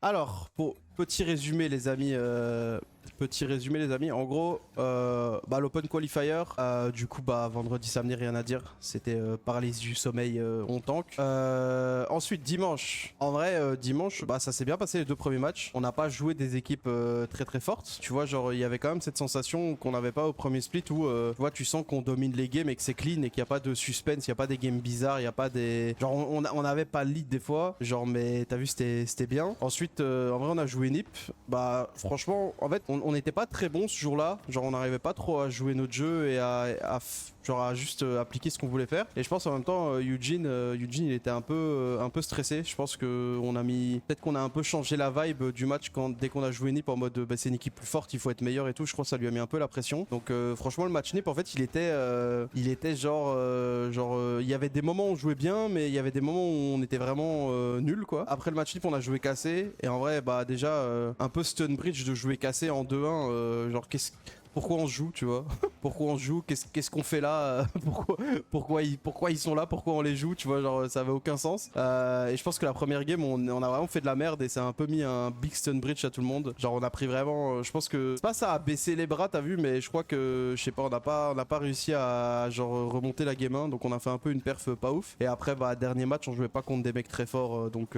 Alors, pour petit résumé les amis, en gros, l'Open Qualifier, du coup vendredi samedi rien à dire, c'était paralysie du sommeil, on tank. Ensuite dimanche, en vrai dimanche, ça s'est bien passé les deux premiers matchs, on n'a pas joué des équipes très très fortes, tu vois, genre il y avait quand même cette sensation qu'on n'avait pas au premier split où tu vois, tu sens qu'on domine les games et que c'est clean et qu'il n'y a pas de suspense, il n'y a pas des games bizarres, il n'y a pas des... Genre on n'avait pas le lead des fois, genre mais t'as vu c'était bien. Ensuite en vrai on a joué NiP, franchement en fait on n'était pas très bon ce jour-là, genre on n'arrivait pas trop à jouer notre jeu et à juste appliquer ce qu'on voulait faire. Et je pense en même temps Eugene il était un peu stressé. Je pense que peut-être qu'on a un peu changé la vibe du match dès qu'on a joué NiP en mode c'est une équipe plus forte, il faut être meilleur et tout. Je crois que ça lui a mis un peu la pression. Donc franchement le match NiP en fait il était genre il y avait des moments où on jouait bien, mais il y avait des moments où on était vraiment nul quoi. Après le match NiP on a joué cassé et en vrai déjà un peu Stunbridge de jouer cassé en 2-1, pourquoi on se joue, tu vois? Pourquoi on se joue? Qu'est-ce qu'on fait là? Pourquoi ils sont là? Pourquoi on les joue? Tu vois, genre ça avait aucun sens. Et je pense que la première game, on a vraiment fait de la merde et ça a un peu mis un big stun bridge à tout le monde. Genre on a pris vraiment, je pense que c'est pas ça à baisser les bras, t'as vu, mais je crois que je sais pas, on n'a pas réussi à genre remonter la game 1, donc on a fait un peu une perf pas ouf. Et après dernier match, on jouait pas contre des mecs très forts, donc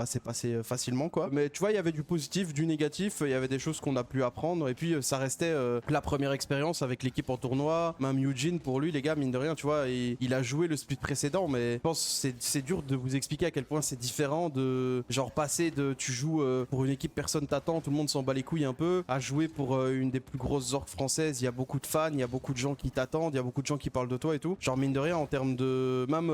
c'est passé facilement quoi. Mais tu vois, il y avait du positif, du négatif, il y avait des choses qu'on a pu apprendre et puis ça restait la première expérience avec l'équipe en tournoi. Même Eugene, pour lui les gars, mine de rien, tu vois, il a joué le split précédent, mais je pense que c'est dur de vous expliquer à quel point c'est différent de genre passer de tu joues pour une équipe, personne t'attend, tout le monde s'en bat les couilles un peu, à jouer pour une des plus grosses orgs françaises, il y a beaucoup de fans, il y a beaucoup de gens qui t'attendent, il y a beaucoup de gens qui parlent de toi et tout. Genre mine de rien en termes de même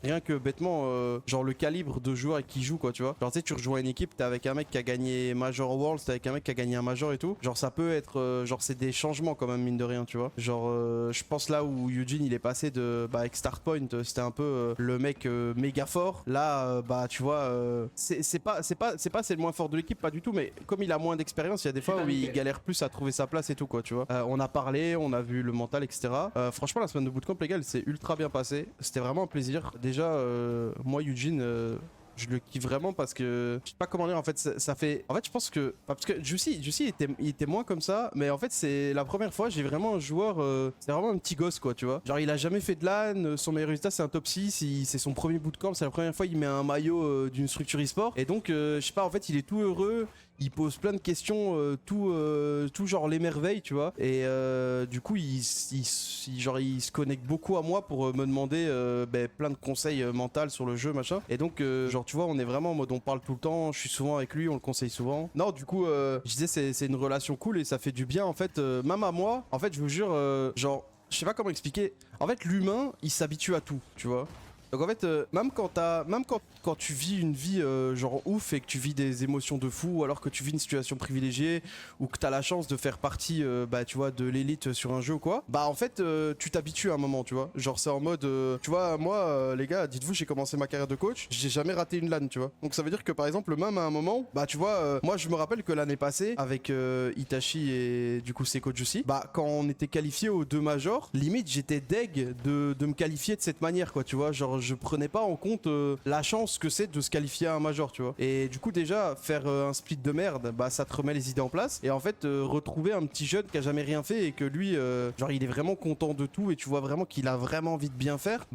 rien que bêtement genre le calibre de joueurs qui jouent quoi, tu vois. Genre tu sais, tu rejoins une équipe, t'es avec un mec qui a gagné Major Worlds, t'es avec un mec qui a gagné un Major et tout. Genre ça peut être genre c'est des changements quand même mine de rien, tu vois. Genre je pense là où Eugene il est passé de avec Starpoint, c'était un peu le mec méga fort. Là tu vois c'est pas c'est le moins fort de l'équipe, pas du tout, mais comme il a moins d'expérience, il y a des fois où il galère plus à trouver sa place et tout quoi, tu vois. On a parlé, on a vu le mental, etc. Franchement la semaine de bootcamp les gars, c'est ultra bien passé. C'était vraiment un plaisir. Déjà moi Eugene je le kiffe vraiment parce que je sais pas comment dire, en fait ça fait, en fait je pense que parce que Juicy il était moins comme ça, mais en fait c'est la première fois j'ai vraiment un joueur c'est vraiment un petit gosse quoi, tu vois. Genre il a jamais fait de LAN, son meilleur résultat c'est un top 6, c'est son premier bootcamp, c'est la première fois il met un maillot d'une structure e-sport et donc je sais pas, en fait il est tout heureux, il pose plein de questions, tout genre l'émerveille, tu vois. Et du coup, il se connecte beaucoup à moi pour me demander plein de conseils mentaux sur le jeu, machin. Et donc, genre, tu vois, on est vraiment en mode on parle tout le temps. Je suis souvent avec lui, on le conseille souvent. Non, du coup, je disais, c'est une relation cool et ça fait du bien, en fait, même à moi. En fait, je vous jure, genre, je sais pas comment expliquer. En fait, l'humain, il s'habitue à tout, tu vois. Donc en fait, même quand tu vis une vie genre ouf et que tu vis des émotions de fou, ou alors que tu vis une situation privilégiée ou que t'as la chance de faire partie, tu vois, de l'élite sur un jeu ou quoi, en fait, tu t'habitues à un moment, tu vois. Genre c'est en mode, tu vois, moi, les gars, dites-vous, j'ai commencé ma carrière de coach, j'ai jamais raté une LAN, tu vois. Donc ça veut dire que par exemple, même à un moment, tu vois, moi je me rappelle que l'année passée, avec Itachi et du coup Seiko Juicy, quand on était qualifié aux deux majors, limite j'étais deg de me qualifier de cette manière, quoi, tu vois, genre je prenais pas en compte la chance que c'est de se qualifier à un major, tu vois. Et du coup déjà faire un split de merde, ça te remet les idées en place et en fait retrouver un petit jeune qui a jamais rien fait et que lui genre il est vraiment content de tout et tu vois vraiment qu'il a vraiment envie de bien faire,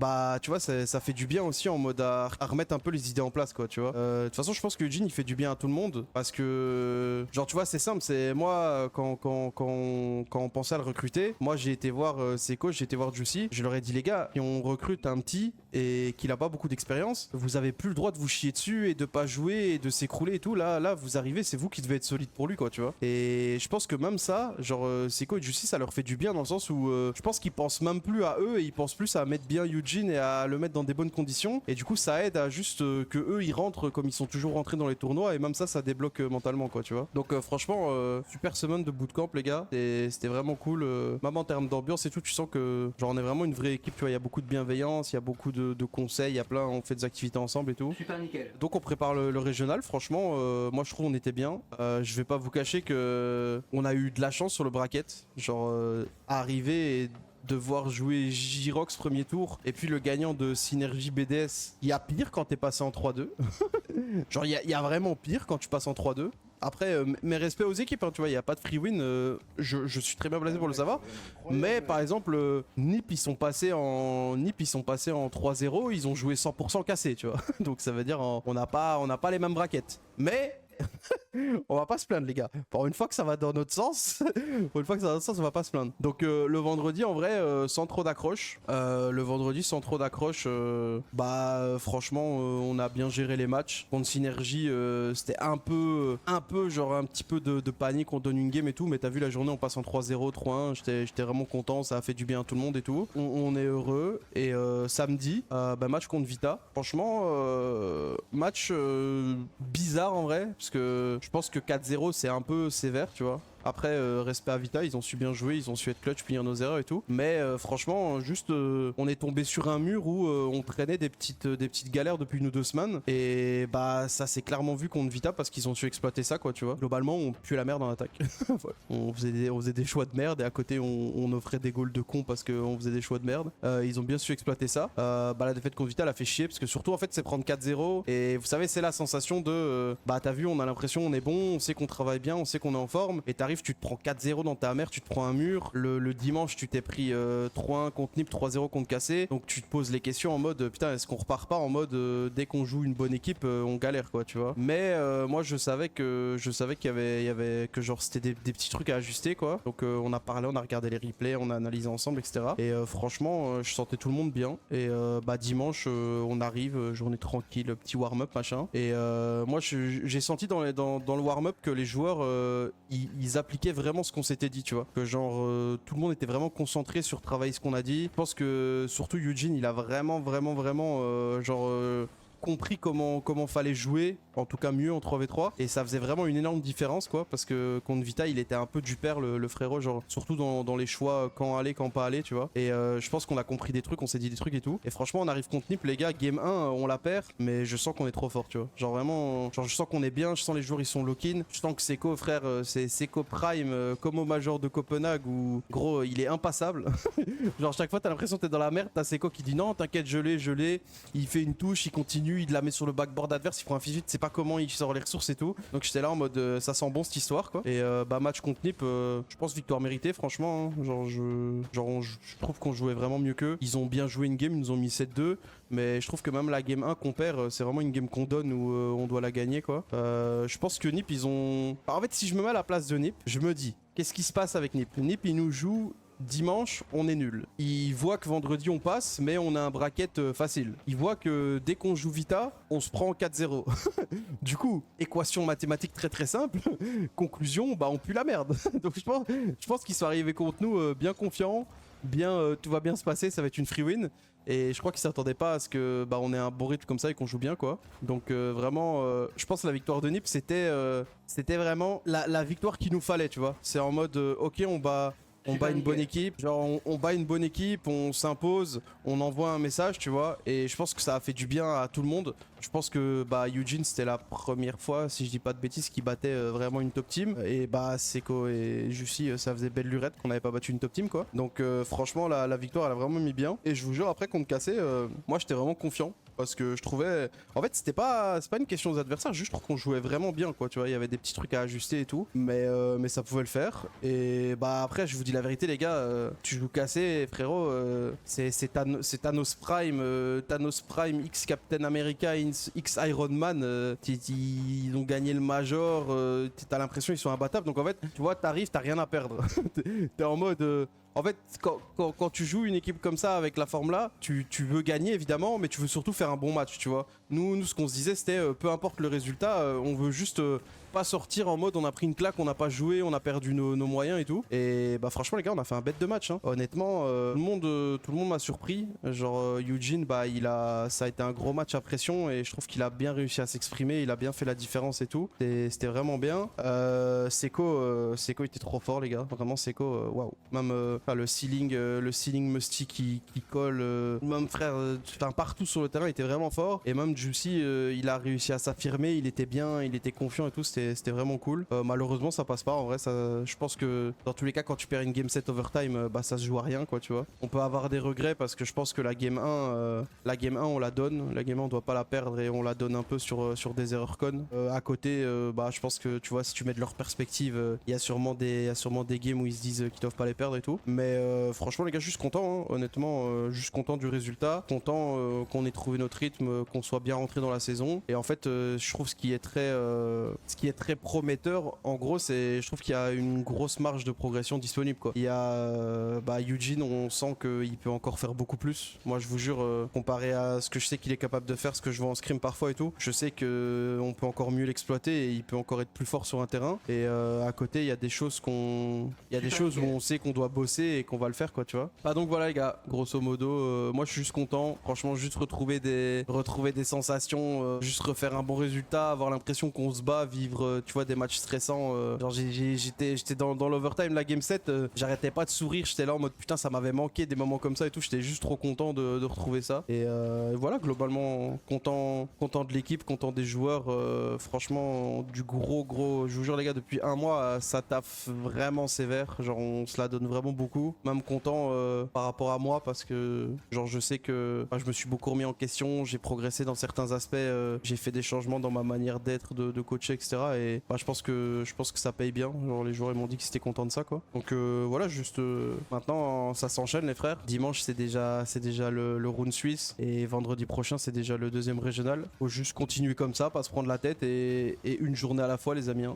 tu vois, ça fait du bien aussi en mode à remettre un peu les idées en place, quoi, tu vois. De toute façon je pense que Eugene il fait du bien à tout le monde parce que genre tu vois c'est simple, c'est moi quand on pensait à le recruter, moi j'ai été voir ses coachs, j'ai été voir Juicy, je leur ai dit les gars, si on recrute un petit et qu'il a pas beaucoup d'expérience, vous avez plus le droit de vous chier dessus et de pas jouer et de s'écrouler et tout. Là vous arrivez, c'est vous qui devez être solide pour lui, quoi, tu vois. Et je pense que même ça, genre Seiko et Juicy, ça leur fait du bien dans le sens où je pense qu'ils pensent même plus à eux et ils pensent plus à mettre bien Eugene et à le mettre dans des bonnes conditions. Et du coup ça aide à juste que eux ils rentrent comme ils sont toujours rentrés dans les tournois et même ça débloque mentalement, quoi, tu vois. Donc franchement super semaine de bootcamp les gars, c'était vraiment cool, même en termes d'ambiance et tout, tu sens que genre on est vraiment une vraie équipe, tu vois, il y a beaucoup de bienveillance, il y a beaucoup de conseils, il y a plein, on fait des activités ensemble et tout. Super nickel. Donc on prépare le régional, franchement, moi je trouve on était bien. Je vais pas vous cacher que on a eu de la chance sur le bracket, genre arriver et devoir jouer Jirox premier tour et puis le gagnant de Synergie BDS. Il y a pire quand t'es passé en 3-2. Genre, il y a vraiment pire quand tu passes en 3-2. Après, mes respects aux équipes, hein, tu vois, il n'y a pas de free win, je suis très bien placé pour le savoir. Mais par exemple, NiP, ils sont passés en 3-0, ils ont joué 100% cassé, tu vois. Donc ça veut dire on n'a pas les mêmes braquettes. Mais on va pas se plaindre les gars. Pour une fois que ça va dans notre sens, on va pas se plaindre. Donc le vendredi en vrai sans trop d'accroche. Franchement on a bien géré les matchs. Contre Synergie c'était un peu genre un petit peu de panique, on donne une game et tout, mais t'as vu la journée on passe en 3-0, 3-1, j'étais vraiment content, ça a fait du bien à tout le monde et tout. On est heureux et samedi match contre Vita. Franchement match bizarre en vrai parce que je pense que 4-0 c'est un peu sévère, tu vois. Après, respect à Vita, ils ont su bien jouer, ils ont su être clutch, punir nos erreurs et tout. Mais franchement, juste, on est tombé sur un mur où on traînait des petites galères depuis une ou 2 semaines. Et bah, ça s'est clairement vu contre Vita parce qu'ils ont su exploiter ça, quoi, tu vois. Globalement, on puait la merde en attaque. Ouais. On faisait des choix de merde et à côté, on offrait des goals de con parce qu'on faisait des choix de merde. Ils ont bien su exploiter ça. La défaite contre Vita, elle a fait chier parce que surtout, en fait, c'est prendre 4-0. Et vous savez, c'est la sensation de t'as vu, on a l'impression on est bon, on sait qu'on travaille bien, on sait qu'on est en forme. Et tu te prends 4-0 dans ta mère, tu te prends un mur. Le dimanche, tu t'es pris 3-1 contre NiP, 3-0 contre Cassé. Donc tu te poses les questions en mode putain, est-ce qu'on repart pas en mode dès qu'on joue une bonne équipe, on galère quoi, tu vois. Mais moi je savais qu'il y avait que genre c'était des petits trucs à ajuster quoi. Donc on a parlé, on a regardé les replays, on a analysé ensemble, etc. Et franchement, je sentais tout le monde bien. Et dimanche, on arrive, journée tranquille, petit warm-up machin. Et moi j'ai senti dans le warm-up que les joueurs ils appliquaient vraiment ce qu'on s'était dit, tu vois. Que genre tout le monde était vraiment concentré sur travailler ce qu'on a dit. Je pense que surtout Eugene, il a vraiment compris comment fallait jouer, en tout cas mieux en 3v3, et ça faisait vraiment une énorme différence quoi, parce que contre Vita il était un peu du père le frérot, genre surtout dans les choix quand aller, quand pas aller, tu vois. Et je pense qu'on a compris des trucs, on s'est dit des trucs et tout, et franchement on arrive contre NiP les gars, game 1 on la perd, mais je sens qu'on est trop fort, tu vois. Genre vraiment, genre je sens qu'on est bien, je sens les joueurs ils sont lock-in, je sens que Seco frère, c'est Seco Prime comme au Major de Copenhague où gros il est impassable. Genre chaque fois t'as l'impression que t'es dans la merde, t'as Seco qui dit non t'inquiète je l'ai, il fait une touche, il continue, il la met sur le backboard adverse, il prend un physique, tu sais pas comment il sort les ressources et tout. Donc j'étais là en mode ça sent bon cette histoire quoi. Et match contre NiP, je pense victoire méritée franchement. Hein. Je trouve qu'on jouait vraiment mieux qu'eux. Ils ont bien joué une game, ils nous ont mis 7-2. Mais je trouve que même la game 1 qu'on perd, c'est vraiment une game qu'on donne où on doit la gagner quoi. Je pense que NiP ils ont... En fait si je me mets à la place de NiP, je me dis qu'est-ce qui se passe avec NiP. NiP il nous joue dimanche, on est nul. Il voit que vendredi on passe, mais on a un bracket facile. Il voit que dès qu'on joue Vita, on se prend 4-0. Du coup, équation mathématique très très simple. Conclusion, on pue la merde. Donc je pense qu'ils sont arrivés contre nous bien confiants, tout va bien se passer, ça va être une free win. Et je crois qu'ils s'attendaient pas à ce que on ait un bon rythme comme ça et qu'on joue bien quoi. Donc vraiment, je pense que la victoire de NiP c'était vraiment la victoire qu'il nous fallait, tu vois. C'est en mode ok on bat une bonne équipe, genre on bat une bonne équipe, on s'impose, on envoie un message, tu vois, et je pense que ça a fait du bien à tout le monde. Je pense que Eugene c'était la première fois, si je dis pas de bêtises, qu'il battait vraiment une top team, et Seco et Jussi ça faisait belle lurette qu'on n'avait pas battu une top team quoi. Donc franchement la victoire elle a vraiment mis bien, et je vous jure après contre Cassé, moi j'étais vraiment confiant. Parce que je trouvais... En fait, c'est pas une question des adversaires, juste je trouve qu'on jouait vraiment bien, quoi, tu vois. Il y avait des petits trucs à ajuster et tout, mais ça pouvait le faire. Et après, je vous dis la vérité, les gars, tu joues Cassé, frérot, c'est Thanos Prime, Thanos Prime, X Captain America, X Iron Man, ils ont gagné le Major, t'as l'impression qu'ils sont imbattables, donc en fait, tu vois, t'arrives, t'as rien à perdre. T'es en mode... En fait, quand tu joues une équipe comme ça, avec la forme là, tu veux gagner évidemment, mais tu veux surtout faire un bon match, tu vois. Nous ce qu'on se disait, c'était peu importe le résultat, on veut juste pas sortir en mode on a pris une claque, on n'a pas joué, on a perdu nos moyens et tout. Et franchement les gars, on a fait un bête de match. Hein. Honnêtement, tout le monde m'a surpris. Genre Eugene, ça a été un gros match à pression et je trouve qu'il a bien réussi à s'exprimer, il a bien fait la différence et tout. C'était vraiment bien. Seco était trop fort les gars. Vraiment Seco, waouh. Même le ceiling Musty qui colle, même frère, partout sur le terrain, il était vraiment fort. Et même Juicy, il a réussi à s'affirmer, il était bien, il était confiant et tout. c'était vraiment cool. Malheureusement ça passe pas en vrai, je pense que dans tous les cas quand tu perds une game set overtime, bah ça se joue à rien quoi, tu vois. On peut avoir des regrets parce que je pense que la game 1 on la donne, la game 1 on doit pas la perdre et on la donne un peu sur des erreurs connes. À côté, bah je pense que tu vois, si tu mets de leur perspective, il y a sûrement des games où ils se disent qu'ils doivent pas les perdre et tout. Mais franchement les gars, juste content, hein, honnêtement, juste content du résultat, content qu'on ait trouvé notre rythme, qu'on soit bien rentré dans la saison. Et en fait, je trouve ce qui est très prometteur, en gros, c'est je trouve qu'il y a une grosse marge de progression disponible quoi. Il y a Eugene, on sent qu'il peut encore faire beaucoup plus. Moi je vous jure, comparé à ce que je sais qu'il est capable de faire, ce que je vois en scrim parfois et tout, je sais que on peut encore mieux l'exploiter et il peut encore être plus fort sur un terrain. Et à côté il y a des choses où on sait qu'on doit bosser et qu'on va le faire quoi, tu vois. Bah donc voilà les gars, grosso modo, moi je suis juste content, franchement, juste retrouver des sensations, juste refaire un bon résultat, avoir l'impression qu'on se bat, vivre tu vois des matchs stressants, genre j'étais dans l'overtime, la game 7, j'arrêtais pas de sourire, j'étais là en mode putain ça m'avait manqué des moments comme ça et tout, j'étais juste trop content de retrouver ça. Et voilà, globalement content de l'équipe, content des joueurs, franchement du gros, je vous jure les gars, depuis un mois ça taffe vraiment sévère, genre on se la donne vraiment beaucoup, même content par rapport à moi parce que genre je sais que je me suis beaucoup remis en question, j'ai progressé dans certains aspects, j'ai fait des changements dans ma manière d'être, de coacher, etc. Et je pense que ça paye bien, genre les joueurs ils m'ont dit qu'ils étaient contents de ça quoi. Donc voilà, juste maintenant ça s'enchaîne les frères. Dimanche c'est déjà le round suisse et vendredi prochain c'est déjà le deuxième régional. Faut juste continuer comme ça, pas se prendre la tête et une journée à la fois les amis, hein.